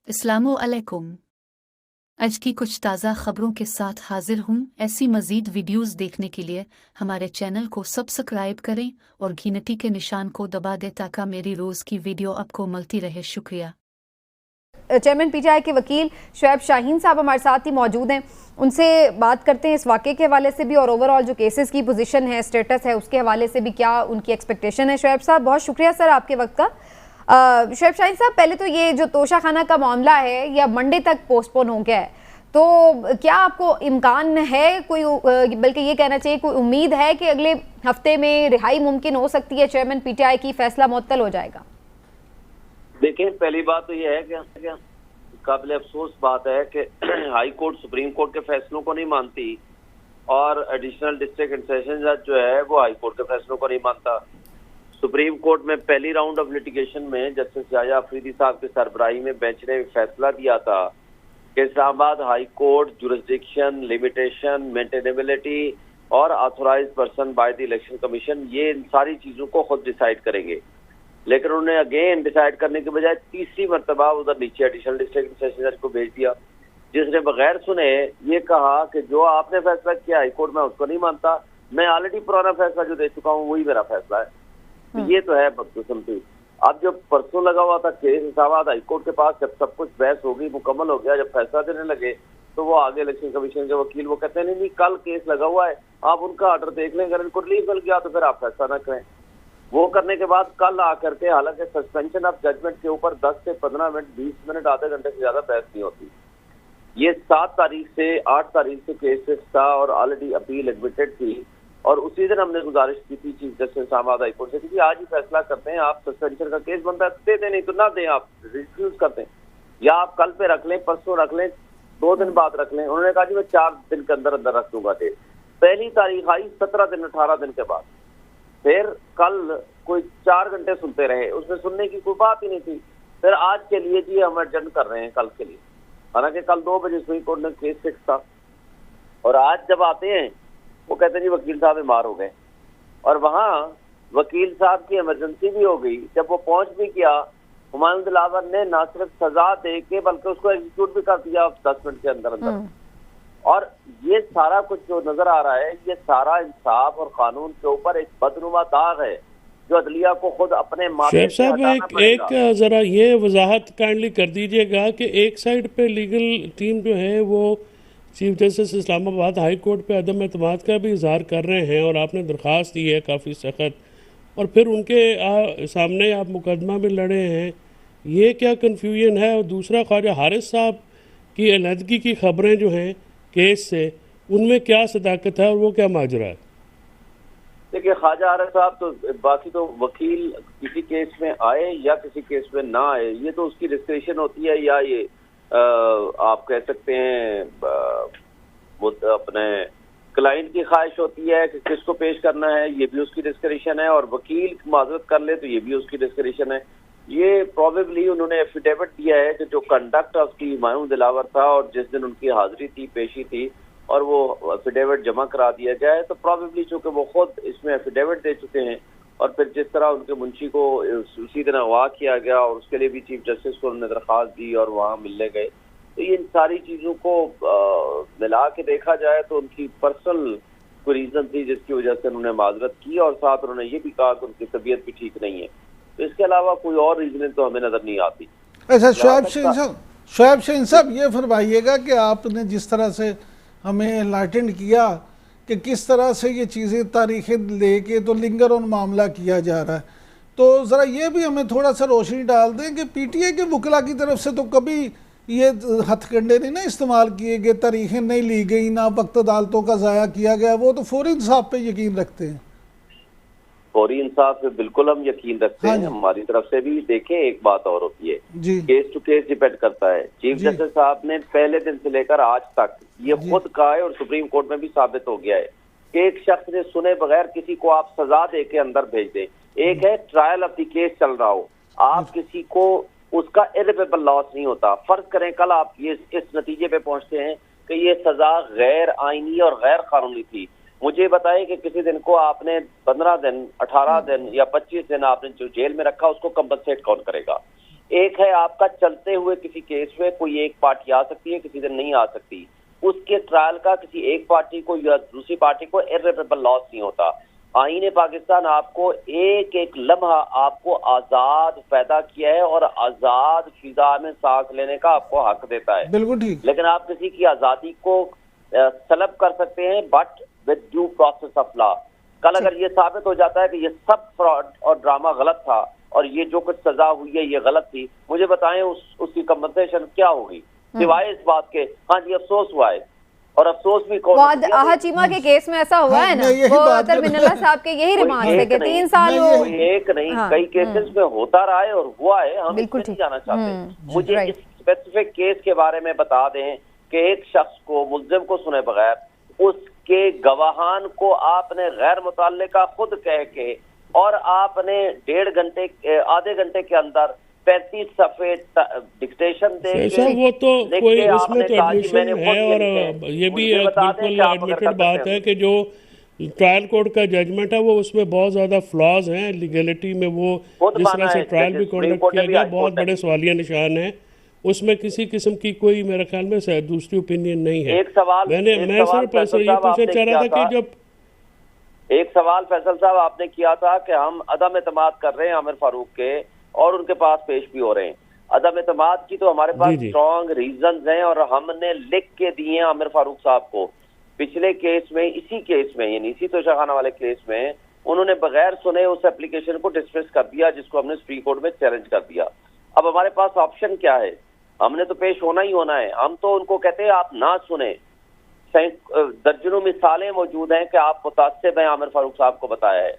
अस्सलामुअलैकुम। आज की कुछ ताज़ा खबरों के साथ हाजिर हूँ। ऐसी मज़ीद वीडियोस देखने के लिए हमारे चैनल को सब्सक्राइब करें और घंटी के निशान को दबा दें ताकि मेरी रोज़ की वीडियो आपको मिलती रहे। शुक्रिया। चेयरमैन पीटीआई के वकील शुएब शाहीन साहब हमारे साथ ही मौजूद हैं, उनसे बात करते हैं इस वाक़े के हवाले से भी और ओवरऑल जो केसेस की पोजीशन है, स्टेटस है, उसके हवाले से भी क्या उनकी एक्सपेक्टेशन है। शुएब साहब, बहुत शुक्रिया सर आपके वक्त का। शुएब शाहीन साहब, पहले तो ये जो तोशा खाना का मामला है यह मंडे तक पोस्टपोन हो गया है, तो क्या आपको इम्कान है कोई, बल्कि ये कहना चाहिए कोई उम्मीद है कि अगले हफ्ते में रिहाई मुमकिन हो सकती है, चेयरमैन पीटीआई की, फैसला मुअत्तल हो जाएगा? देखिए, पहली बात तो ये है कि काबिल अफसोस बात है कि हाई कोर्ट सुप्रीम कोर्ट के फैसलों को नहीं मानती और एडिशनल डिस्ट्रिक्ट एंड सेशन जज जो है वो हाई कोर्ट के फैसलों को नहीं मानता। सुप्रीम कोर्ट में पहली राउंड ऑफ लिटिगेशन में जस्टिस याया अफरीदी साहब की सरबराही में बेंच ने फैसला दिया था कि Islamabad high court jurisdiction, limitation, maintainability और authorised person by the election commission, ये इन सारी चीजों को खुद डिसाइड करेंगे। लेकिन उन्होंने अगेन डिसाइड करने के बजाय तीसरी मरतबा उधर नीचे एडिशनल डिस्ट्रिक्ट सेशन जज को भेज दिया, जिसने बगैर सुने ये कहा कि जो आपने फैसला किया हाईकोर्ट में उसको नहीं मानता, मैं ऑलरेडी पुराना फैसला जो दे चुका हूँ वही मेरा फैसला है। तो ये तो है बदकिस्मती। अब जो परसों लगा हुआ था केस इस्लामाबाद हाईकोर्ट के पास, जब सब कुछ बहस हो गई, मुकम्मल हो गया, जब फैसला देने लगे तो वो आगे इलेक्शन कमीशन के वकील वो कहते हैं नहीं कल केस लगा हुआ है, आप उनका ऑर्डर देख लें, अगर इनको रिलीफ मिल गया तो फिर आप फैसला न करें। वो करने के बाद कल आकर के, हालांकि सस्पेंशन ऑफ जजमेंट के ऊपर 10 से 15 मिनट, 20 मिनट, आधे घंटे से ज्यादा बहस नहीं होती। ये 7 तारीख से 8 तारीख से केस था और ऑलरेडी अपील एडमिटेड थी और उसी दिन हमने गुजारिश की थी chief justice Islamabad high court से कि आज ही फैसला करते हैं, आप सस्पेंशन का केस बनता है दे दें, नहीं तो ना दें, आप रिफ्यूज करते हैं, या आप कल पे रख लें, परसों रख लें, 2 दिन बाद रख लें। उन्होंने कहा जी मैं 4 दिन के अंदर अंदर रख दूंगा डेट। पहली तारीख आई 17 दिन 18 दिन के बाद, फिर कल कोई 4 घंटे सुनते रहे, उसमें सुनने की कोई बात ही नहीं थी। फिर आज के लिए जी हम एडजर्न कर रहे हैं कल के लिए, हालांकि कल 2 बजे सुप्रीम कोर्ट में केस फिक्स था। और आज जब आते हैं वो कहते हैं जी वकील साहब बीमार हो गए, और वहाँ वकील साहब की इमरजेंसी भी हो गई। जब वो पहुंच भी किया, हुमायूं दिलावर ने ना सिर्फ सजा दे के बल्कि उसको एग्जीक्यूट भी कर दिया 10 मिनट के अंदर अंदर। और ये सारा कुछ जो नजर आ रहा है, ये सारा इंसाफ और कानून के ऊपर एक बदनुमा दाग है जो अदलिया को खुद अपने शुएब साहब एक जरा ये वजाहत काइंडली कर दीजिएगा कि एक साइड पे लीगल टीम जो है वो chief justice Islamabad high court पे अदम एतमाद का भी इजहार कर रहे हैं और आपने दरख्वास्त दी है काफ़ी सख्त, और फिर उनके सामने आप मुकदमा भी लड़े हैं, ये क्या कन्फ्यूजन है? और दूसरा, ख्वाजा हारिस साहब की अलहदगी की खबरें जो हैं केस से, उनमें क्या सदाकत है और वो क्या माजरा है? देखिए, ख्वाजा हारिस साहब तो बाकी तो वकील किसी केस में आए या किसी केस में ना आए, ये तो उसकी डिस्क्रिप्शन होती है, या ये आप कह सकते हैं अपने क्लाइंट की ख्वाहिश होती है कि किसको पेश करना है, ये भी उसकी डिस्क्रिप्शन है, और वकील माजरत कर ले तो ये भी उसकी डिस्क्रिप्शन है। ये प्रोबेबली उन्होंने एफिडेविट दिया है कि जो कंडक्ट उसकी हुमायूं दिलावर था और जिस दिन उनकी हाजिरी थी, पेशी थी, और वो एफिडेविट जमा करा दिया जाए, तो प्रोबेबली चूंकि वो खुद इसमें एफिडेविट दे चुके हैं और फिर जिस तरह उनके मुंशी को उसी दिन अगवा किया गया और उसके लिए भी चीफ जस्टिस को उन्होंने दरख्वास्त दी और वहाँ मिलने गए, तो इन सारी चीजों को मिला के देखा जाए तो उनकी पर्सनल कोई रीजन थी जिसकी वजह से उन्होंने माजरत की, और साथ उन्होंने ये भी कहा कि उनकी तबीयत भी ठीक नहीं है। तो इसके अलावा कोई और रीजन तो हमें नजर नहीं आती। अच्छा, शुएब शाहीन साहब ये फरमाइएगा कि आपने जिस तरह से हमें एनलाइटेंड किया कि किस तरह से ये चीज़ें तारीखें लेके तो लिंगर ऑन मामला किया जा रहा है, तो ज़रा ये भी हमें थोड़ा सा रोशनी डाल दें कि पीटीआई के वकला की तरफ से तो कभी ये हथकंडे नहीं ना इस्तेमाल किए गए, तारीखें नहीं ली गई, ना वक्त अदालतों का ज़ाया किया गया, वो तो फौरी इंसाफ पे यकीन रखते हैं। फौरी इंसाफ पे बिल्कुल हम यकीन रखते हैं, हमारी तरफ से भी। देखें, एक बात और होती है, केस टू केस डिपेंड करता है। चीफ जस्टिस साहब ने पहले दिन से लेकर आज तक ये खुद कहा है और सुप्रीम कोर्ट में भी साबित हो गया है कि एक शख्स ने सुने बगैर किसी को आप सजा दे के अंदर भेज दें। एक है ट्रायल ऑफ द केस चल रहा हो, आप किसी को उसका इर्रिपरेबल लॉस नहीं होता। फर्ज करें कल आप ये इस नतीजे पे पहुंचते हैं कि ये सजा गैर आईनी और गैर कानूनी थी, मुझे बताइए कि किसी दिन को आपने 15 दिन, 18 दिन या 25 दिन आपने जो जेल में रखा उसको कंपनसेट कौन करेगा? एक है आपका चलते हुए किसी केस में कोई एक पार्टी आ सकती है, किसी दिन नहीं आ सकती, उसके ट्रायल का किसी एक पार्टी को या दूसरी पार्टी को इर्रिवर्सिबल लॉस नहीं होता। आईने पाकिस्तान आपको एक एक लम्हा आपको आजाद पैदा किया है और आजाद फिजा में सांस लेने का आपको हक देता है। बिल्कुल ठीक। लेकिन आप किसी की आजादी को सलब कर सकते हैं but with due process of law. कल अगर ये साबित हो जाता है कि ये सब फ्रॉड और ड्रामा गलत था और ये जो कुछ सजा हुई है ये गलत थी, मुझे बताएं उसकी कंपनसेशन क्या होगी सिवाय इस बात के हाँ जी अफसोस हुआ है। और अफसोस भी आहा चीमा के केस में ऐसा हुआ है ना, वो अतर बिनल्ला साहब के यही रिमार्क्स है कि 3 साल वो एक नहीं कई केसेस में होता रहा है और हुआ है, हम इसमें नहीं जाना चाहते। मुझे इस स्पेसिफिक केस के बारे में बता दें कि एक शख्स को मुल्जिम को सुने बगैर उसके गवाहान को आपने गैर मुतल्लिका खुद कह के और आपने आधे घंटे के अंदर 35 सफ़े डिक्टेशन दे वो तो कोई उसमें तो एडमिशन है और ये भी एक बिल्कुल एडमिटेड बात है कि जो ट्रायल कोर्ट का जजमेंट है वो उसमें बहुत ज़्यादा फ्लॉज हैं लीगलिटी में। वो जिस तरह से ट्रायल भी कंडक्ट किया गया बहुत बड़े सवालिया निशान हैं, उसमें किसी किस्म की कोई मेरे ख्याल में दूसरी ओपिनियन नहीं है। मैं सिर्फ ये पूछना चाह रहा था कि जब एक सवाल फैसल साहब आपने किया था कि हम अदम एतमाद कर रहे हैं आमिर फारूक के और उनके पास पेश भी हो रहे हैं। अदम एतमाद की तो हमारे पास स्ट्रॉन्ग रीजंस हैं और हमने लिख के दिए हैं आमिर फारूक साहब को। पिछले केस में इसी केस में यानी इसी तोशाखाना वाले केस में उन्होंने बगैर सुने उस एप्लीकेशन को डिसमिस कर दिया जिसको हमने सुप्रीम कोर्ट में चैलेंज कर दिया। अब हमारे पास ऑप्शन क्या है, हमने तो पेश होना ही होना है। हम तो उनको कहते हैं आप ना सुने। दर्जनों मिसालें मौजूद हैं कि आप मुतासिब हैं आमिर फारूक साहब को बताया है,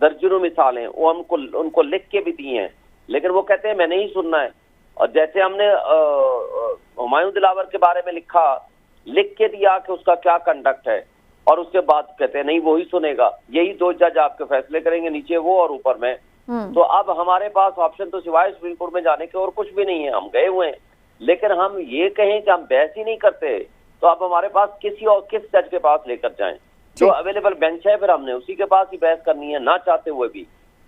दर्जनों मिसालें वो हमको उनको लिख के भी दी हैं, लेकिन वो कहते हैं मैं नहीं सुनना है। और जैसे हमने हुमायूं दिलावर के बारे में लिख के दिया कि उसका क्या कंडक्ट है और उसके बाद कहते हैं नहीं वो ही सुनेगा। यही 2 जज आपके फैसले करेंगे, नीचे वो और ऊपर मैं। तो अब हमारे पास ऑप्शन तो सिवाय सुप्रीम कोर्ट में जाने के और कुछ भी नहीं है। हम गए हुए हैं, लेकिन हम ये कहें कि हम बहस ही नहीं करते तो अब हमारे पास किस जज के पास लेकर जाएं? जो अवेलेबल बेंच है फिर हमने उसी के पास ही बहस करनी है, ना चाहते हुए भी।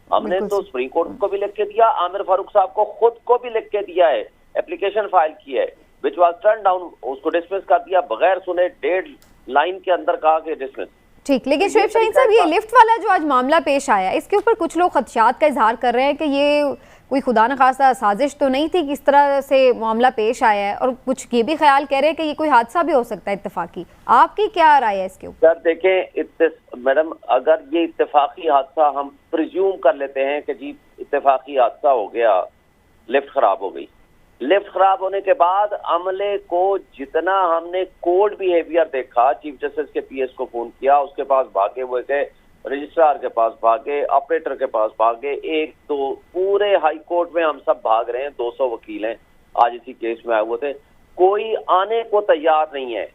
हमने तो सुप्रीम कोर्ट को भी लिख के दिया, आमिर फारूक साहब को खुद को भी लिख के दिया है, एप्लीकेशन फाइल की है विच वाज टर्न डाउन, उसको डिसमिस कर दिया बगैर सुने, 1.5 लाइन के अंदर कहा कि डिसमिस। ठीक, लेकिन शुएब शाहीन साहब ये लिफ्ट वाला जो आज मामला पेश आया इसके ऊपर कुछ लोग खदशात का इजहार कर रहे हैं कि ये कोई खुदा न खासा साजिश तो नहीं थी कि इस तरह से मामला पेश आया है, और कुछ ये भी ख्याल कह रहे हैं कि ये कोई हादसा भी हो सकता है इत्तेफाकी। आपकी क्या राय है इसके ऊपर? सर देखें मैडम, अगर ये इत्तेफाकी हादसा हम प्रिज्यूम कर लेते हैं कि जी इत्तेफाकी हादसा हो गया, लिफ्ट खराब हो गई, लिफ्ट खराब होने के बाद अमले को जितना हमने कोल्ड बिहेवियर देखा, चीफ जस्टिस के पीएस को फोन किया, उसके पास भागे हुए गए, रजिस्ट्रार के पास भागे, ऑपरेटर के पास भागे, 1-2 पूरे हाई कोर्ट में हम सब भाग रहे हैं। 200 वकील हैं आज इसी केस में आए हुए थे, कोई आने को तैयार नहीं है।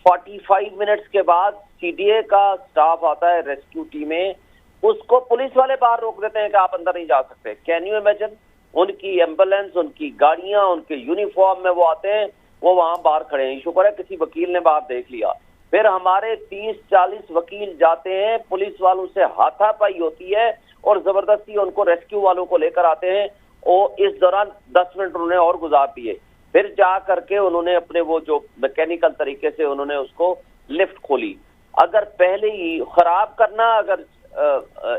45 मिनट्स के बाद सीडीए का स्टाफ आता है रेस्क्यू टीम में, उसको पुलिस वाले बाहर रोक देते हैं कि आप अंदर नहीं जा सकते। Can you imagine? उनकी एम्बुलेंस, उनकी गाड़ियां, उनके यूनिफॉर्म में वो आते हैं, वो वहां बाहर खड़े हैं। शुक्र है किसी वकील ने बाहर देख लिया। फिर हमारे 30-40 वकील जाते हैं, पुलिस वालों से हाथापाई होती है और जबरदस्ती उनको रेस्क्यू वालों को लेकर आते हैं। और इस दौरान 10 मिनट उन्होंने और गुजार दिए। फिर जा करके उन्होंने अपने वो जो मैकेनिकल तरीके से उन्होंने उसको लिफ्ट खोली। अगर पहले ही खराब करना अगर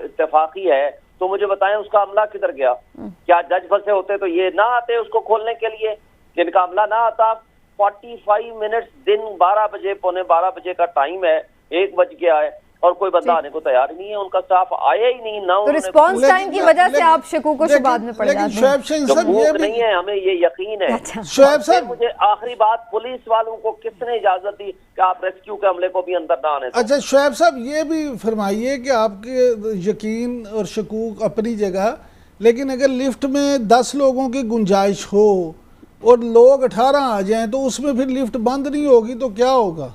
इत्तेफाकी है तो मुझे बताएं उसका अमला किधर गया? क्या जज फंसे होते तो ये ना आते उसको खोलने के लिए? जिनका अमला ना आता, 45 मिनट्स, दिन 12 बजे, पौने 12 बजे का टाइम है, 1 बज गया है और कोई बंदा आने को तैयार नहीं है, उनका स्टाफ आया ही नहीं ना। तो रिस्पांस टाइम की वजह से आप शकूक को शुबात में पड़ जाते हैं। शुएब शाहीन साहब ये भी नहीं है, हमें ये यकीन है। शुएब साहब मुझे आखिरी बात, पुलिस वालों को किसने इजाजत दी कि आप रेस्क्यू के अमले को भी अंदर ना आने? अच्छा शुएब साहब ये भी फरमाइए कि आपके यकीन और शकूक अपनी जगह, लेकिन अगर लिफ्ट में 10 लोगों की गुंजाइश हो और लोग 18 आ जाएं तो उसमें फिर लिफ्ट बंद नहीं होगी तो क्या होगा?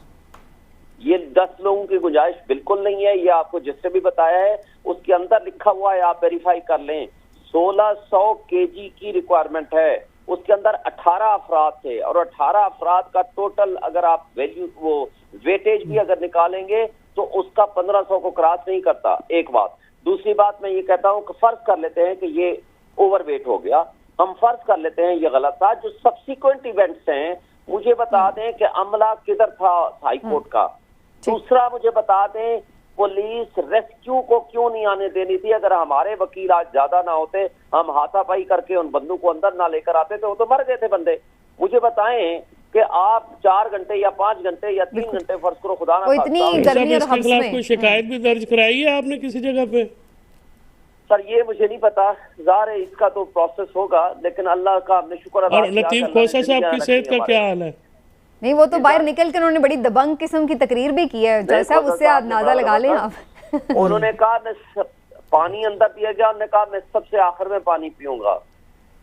ये 10 लोगों की गुंजाइश बिल्कुल नहीं है। ये आपको जिससे भी बताया है उसके अंदर लिखा हुआ है, आप वेरीफाई कर लें। 1600 केजी की रिक्वायरमेंट है, उसके अंदर 18 अफराद थे और 18 अफराद का टोटल अगर आप वैल्यू वो वेटेज भी अगर निकालेंगे तो उसका 1500 को क्रॉस नहीं करता। एक बात। दूसरी बात मैं ये कहता हूँ कि फर्ज कर लेते हैं कि ये ओवरवेट हो गया, हम फर्ज कर लेते हैं ये गलत था, जो सब्सिक्वेंट इवेंट्स हैं मुझे बता दें कि अमला किधर था हाई कोर्ट का। दूसरा मुझे बता दें पुलिस रेस्क्यू को क्यों नहीं आने देनी थी। अगर हमारे वकील आज ज्यादा ना होते, हम हाथापाई करके उन बंदों को अंदर ना लेकर आते थे, वो तो मर गए थे बंदे। मुझे बताएं कि आप 4 घंटे या 5 घंटे या 3 घंटे फर्ज करो, खुदा ना वो इतनी खास्ता, गर्मी और इसके हब्स खिलाफ में कोई शिकायत भी दर्ज कराई है आपने किसी जगह पे? सर ये मुझे नहीं पता, ज़ाहिर है इसका तो प्रोसेस होगा, लेकिन अल्लाह का हमने शुक्र अदा और किया कि लतीफ अल्लाह ने खोसा साहब की जिंदगी सेहत का रखी क्या हमारे। हाल है? नहीं, वो तो बाहर निकल कर उन्होंने बड़ी दबंग किस्म की तकरीर भी की है जैसा, खोसा उससे साहब आप ने नाजा बड़ा लगा लें बड़ा आप। उन्होंने कहा मैं पानी अंदर दिया गया, उन्होंने कहा मैं सबसे आखिर में पानी पीऊंगा।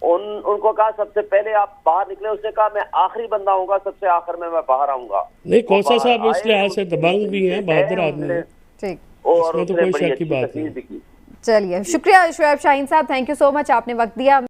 उनको कहा सबसे पहले आप बाहर निकले, उसने कहा मैं आखिरी बंदा होऊंगा, सबसे आखिर में मैं बाहर आऊंगा। नहीं, खोसा साहब इस लिहाज से दबंग भी हैं, बहादुर आदमी हैं। ठीक, और इसमें तो उसने कोई बड़ी शक की अच्छी बात तकरीर नहीं। भी की। चलिए शुक्रिया शुएब शाहीन साहब, थैंक यू सो मच, आपने वक्त दिया।